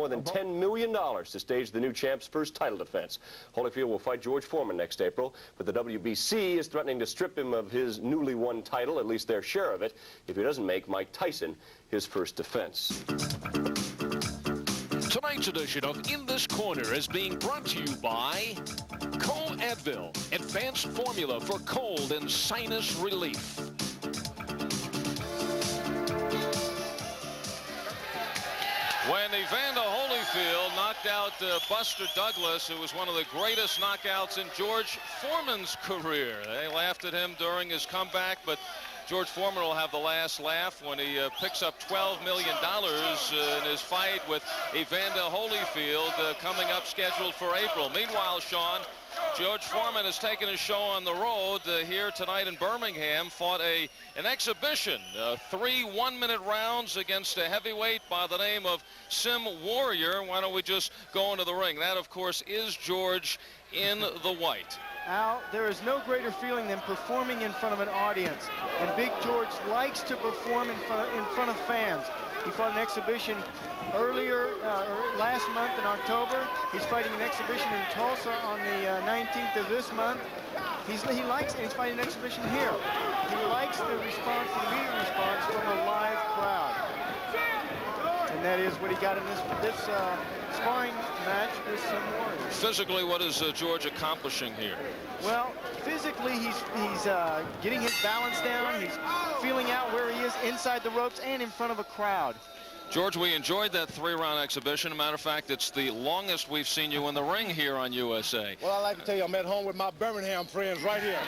more than $10 million to stage the new champ's first title defense. Holyfield will fight George Foreman next April, but the WBC is threatening to strip him of his newly won title, at least their share of it, if he doesn't make Mike Tyson his first defense. Tonight's edition of In This Corner is being brought to you by Advil, advanced formula for cold and sinus relief. When Evander Holyfield knocked out Buster Douglas, it was one of the greatest knockouts in George Foreman's career. They laughed at him during his comeback, but George Foreman will have the last laugh when he picks up $12 million in his fight with Evander Holyfield coming up scheduled for April. Meanwhile, Sean, George Foreman has taken his show on the road here tonight in Birmingham, fought an exhibition, 3 one-minute rounds against a heavyweight by the name of Sim Warrior. Why don't we just go into the ring? That, of course, is George in the white. Al, there is no greater feeling than performing in front of an audience, and Big George likes to perform in front of fans. He fought an exhibition earlier, last month in October. He's fighting an exhibition in Tulsa on the 19th of this month. He likes, and he's fighting an exhibition here. He likes the response, the immediate response from a live crowd. And that is what he got in this sparring match with Sim Warrior. Physically, what is George accomplishing here? Well, physically, he's getting his balance down. He's feeling out where he is inside the ropes and in front of a crowd. George, we enjoyed that 3-round exhibition. As a matter of fact, it's the longest we've seen you in the ring here on USA. Well, I'd like to tell you, I'm at home with my Birmingham friends right here.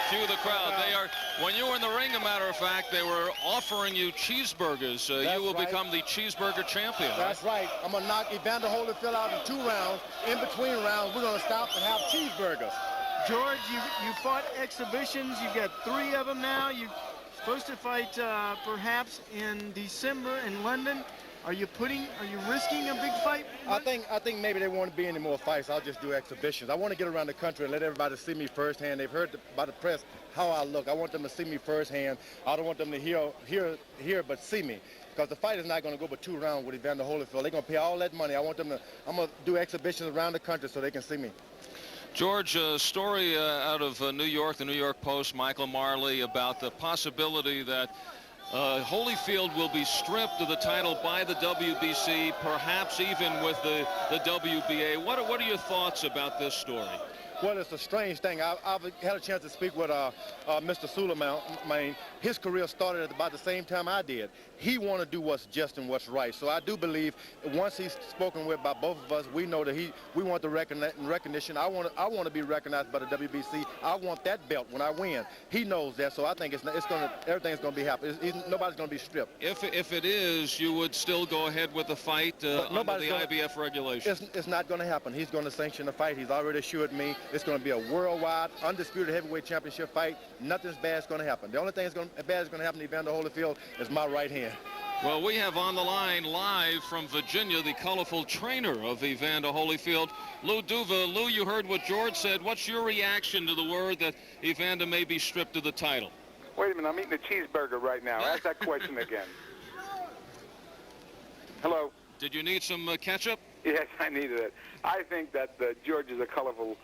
Cue the crowd. They are, when you were in the ring, a matter of fact, they were offering you cheeseburgers. You will become the cheeseburger champion. That's right. I'm going to knock Evander Holyfield out in 2 rounds. In between rounds, we're going to stop and have cheeseburgers. George, you fought exhibitions. You've got 3 of them now. You're supposed to fight perhaps in December in London. Are you risking a big fight? I think maybe there won't be any more fights. I'll just do exhibitions. I want to get around the country and let everybody see me firsthand. They've heard by the press how I look. I want them to see me firsthand. I don't want them to hear but see me. Because the fight is not going to go but 2 rounds with Evander Holyfield. They're going to pay all that money. I'm going to do exhibitions around the country so they can see me. George, a story out of New York, the New York Post, Michael Marley, about the possibility that Holyfield will be stripped of the title by the WBC, perhaps even with the WBA. What are your thoughts about this story? Well, it's a strange thing. I've had a chance to speak with Mr. Suleiman. His career started at about the same time I did. He wanted to do what's just and what's right. So I do believe once he's spoken with by both of us, we know that we want the recognition. I want to be recognized by the WBC. I want that belt when I win. He knows that, so I think everything's going to be happy. Nobody's going to be stripped. If it is, you would still go ahead with the fight under the IBF regulations. It's not going to happen. He's going to sanction the fight. He's already assured me it's going to be a worldwide, undisputed heavyweight championship fight. Nothing bad is going to happen. The only thing bad is going to happen to Evander Holyfield is my right hand. Well, we have on the line live from Virginia the colorful trainer of Evander Holyfield, Lou Duva. Lou, you heard what George said. What's your reaction to the word that Evander may be stripped of the title? Wait a minute, I'm eating a cheeseburger right now. Ask that question again. Hello? Did you need some ketchup? Yes, I needed it. I think that George is a colorful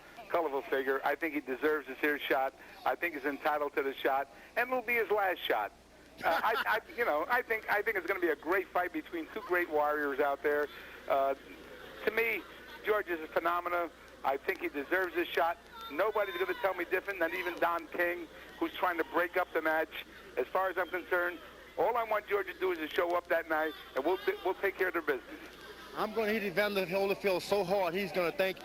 figure. I think he deserves his here shot. I think he's entitled to the shot, and it'll be his last shot. I think it's going to be a great fight between 2 great warriors out there. To me, George is a phenomenon. I think he deserves his shot. Nobody's going to tell me different, not even Don King, who's trying to break up the match. As far as I'm concerned, all I want George to do is to show up that night, and we'll take care of their business. I'm going to hit Evander Holyfield so hard he's going to think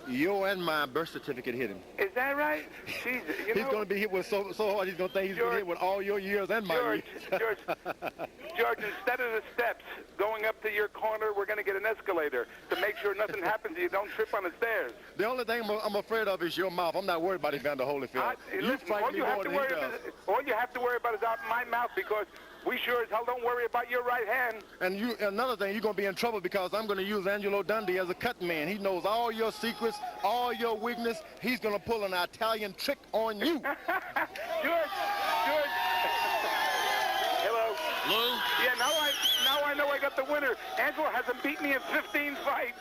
your and my birth certificate hit him. Is that right? Jesus, he's going to be hit with so hard he's going to think he's going to hit with all your years and my years. George, instead of the steps going up to your corner, we're going to get an escalator to make sure nothing happens. You don't trip on the stairs. The only thing I'm afraid of is your mouth. I'm not worried about Evander Holyfield. All you have to worry about is out my mouth, because we sure as hell don't worry about your right hand. And another thing, you're going to be in trouble because I'm going to use Angelo Dundee as a cut man. He knows all your secrets, all your weakness. He's going to pull an Italian trick on you. George. Hello. Lou? Yeah, now I know I got the winner. Angelo hasn't beat me in 15 fights.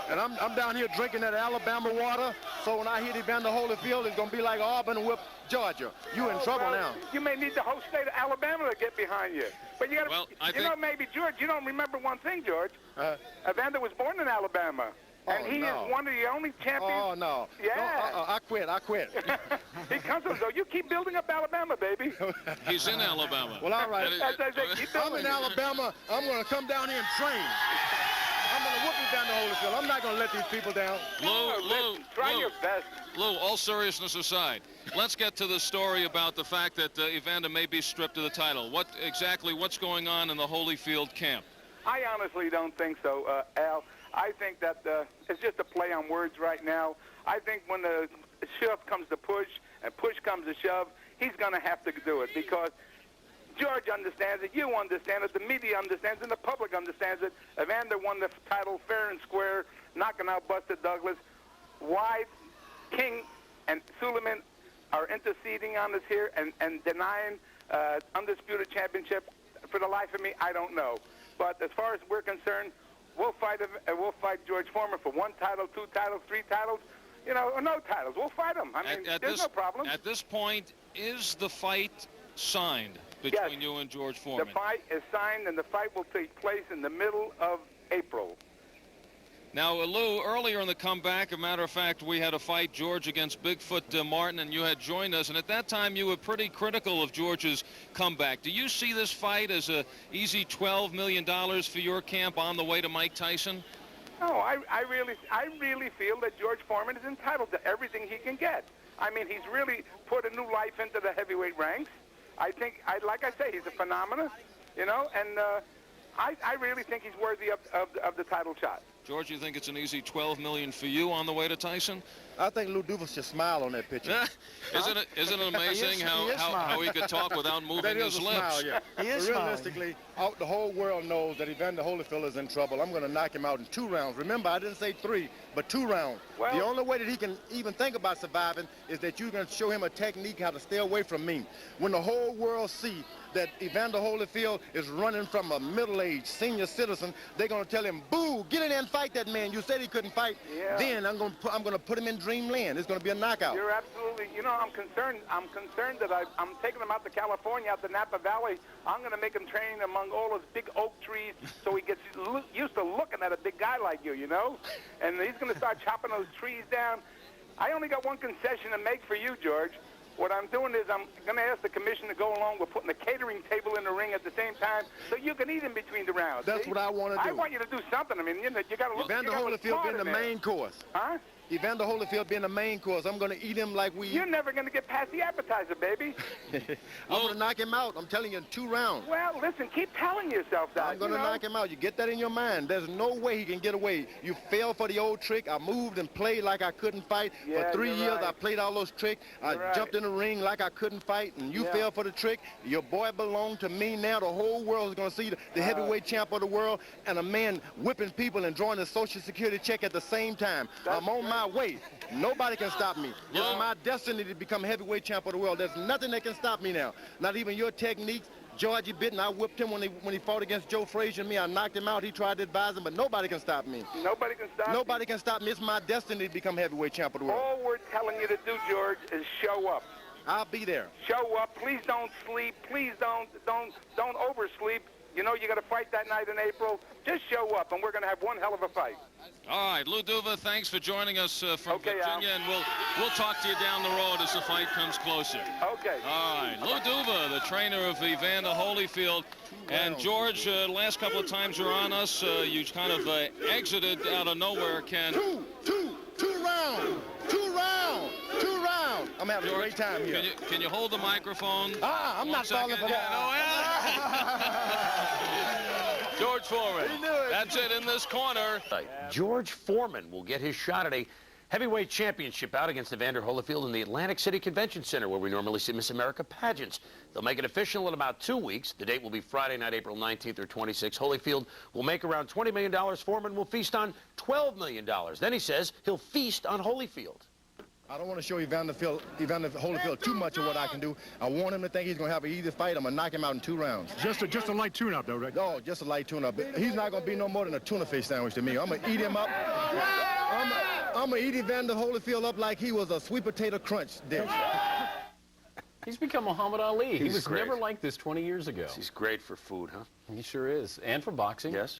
And I'm down here drinking that Alabama water, so when I hit Evander Holyfield, it's going to be like Auburn whip Georgia. You in trouble now. You may need the whole state of Alabama to get behind you. But you got to, Well, know, maybe, George, you don't remember one thing, George. Evander was born in Alabama. And he is one of the only champions. Oh, no. Yeah. No, I quit. He comes from, so you keep building up Alabama, baby. He's in Alabama. Well, all right. As I say, keep I'm building. in Alabama. I'm going to come down here and train. I'm going to whoop Evander Holyfield. I'm not going to let these people down. Lou, Try your best. Lou, all seriousness aside, let's get to the story about the fact that Evander may be stripped of the title. What's going on in the Holyfield camp? I honestly don't think so, Al. I think that it's just a play on words right now. I think when the shove comes to push and push comes to shove, he's going to have to do it because George understands it, you understand it, the media understands it, and the public understands it. Evander won the title fair and square, knocking out Buster Douglas. Why King and Suleiman are interceding on this here and denying undisputed championship, for the life of me, I don't know. But as far as we're concerned, we'll fight George Foreman for 1 title, 2 titles, 3 titles, or no titles. We'll fight him. I mean, there's no problem. At this point, is the fight signed between you and George Foreman? The fight is signed, and the fight will take place in the middle of April. Now, Lou, earlier in the comeback, a matter of fact, we had a fight, George against Bigfoot Martin, and you had joined us, and at that time you were pretty critical of George's comeback. Do you see this fight as a easy $12 million for your camp on the way to Mike Tyson? No, I really feel that George Foreman is entitled to everything he can get. I mean, he's really put a new life into the heavyweight ranks. I think, like I say, he's a phenomenon, and I really think he's worthy of the title shot. George, you think it's an easy $12 million for you on the way to Tyson? I think Lou Duval should smile on that picture. Isn't it amazing how he could talk without moving his lips? Smile, yeah. He is realistically, the whole world knows that Evander Holyfield is in trouble. I'm going to knock him out in 2 rounds. Remember, I didn't say 3, but 2 rounds. Well, the only way that he can even think about surviving is that you're going to show him a technique how to stay away from me. When the whole world see that Evander Holyfield is running from a middle-aged senior citizen, they're going to tell him, boo, get in there and fight that man. You said he couldn't fight. Yeah. Then I'm going to put him in dreamland. It's going to be a knockout. You're absolutely, I'm concerned. I'm concerned that I'm taking him out to California, out to Napa Valley. I'm going to make him train among all those big oak trees so he gets used to looking at a big guy like you, And he's going to start chopping those trees down. I only got one concession to make for you, George. What I'm doing is I'm going to ask the commission to go along with putting a catering table in the ring at the same time so you can eat in between the rounds. That's what I want to do. I want you to do something. I mean, you got to look. Evander Holyfield being the main course. Huh? Evander Holyfield being the main course. I'm going to eat him like we... You're never going to get past the appetizer, baby. I'm going to knock him out. I'm telling you, in 2 rounds. Well, listen, keep telling yourself that. I'm going to knock him out. You get that in your mind. There's no way he can get away. You fell for the old trick. I moved and played like I couldn't fight. For 3 years, right. I played all those tricks. I jumped in the ring like I couldn't fight, and you fell for the trick. Your boy belonged to me now. The whole world is going to see the heavyweight champ of the world and a man whipping people and drawing a Social Security check at the same time. I'm on my way. Nobody can stop me. It's my destiny to become heavyweight champ of the world. There's nothing that can stop me now. Not even your techniques. Georgie Bitten, I whipped him when he fought against Joe Frazier and me. I knocked him out. He tried to advise him, but nobody can stop me. Nobody can stop Nobody can stop me. It's my destiny to become heavyweight champ of the world. All we're telling you to do, George, is show up. I'll be there. Show up. Please don't sleep. Please don't oversleep. You got to fight that night in April. Just show up, and we're going to have one hell of a fight. All right, Lou Duva, thanks for joining us from Virginia, Al. and we'll talk to you down the road as the fight comes closer. Okay. All right, Lou Duva, the trainer of Evander Holyfield. And George, last couple of times you're on us, you kind of exited out of nowhere. Two rounds. I'm having a great time here. Can you hold the microphone? I'm not falling for that. George Foreman. That's it in this corner. George Foreman will get his shot at a heavyweight championship out against Evander Holyfield in the Atlantic City Convention Center, where we normally see Miss America pageants. They'll make it official in about 2 weeks. The date will be Friday night, April 19th or 26th. Holyfield will make around $20 million. Foreman will feast on $12 million. Then he says he'll feast on Holyfield. I don't want to show Evander Holyfield too much of what I can do. I want him to think he's going to have an easy fight. I'm going to knock him out in 2 rounds. Just a light tune-up, though, right? No, just a light tune-up. He's not going to be no more than a tuna fish sandwich to me. I'm going to eat him up. I'm going to eat Evander Holyfield up like he was a sweet potato crunch dish. He's become Muhammad Ali. He was great. never like this 20 years ago. He's great for food, huh? He sure is. And for boxing. Yes.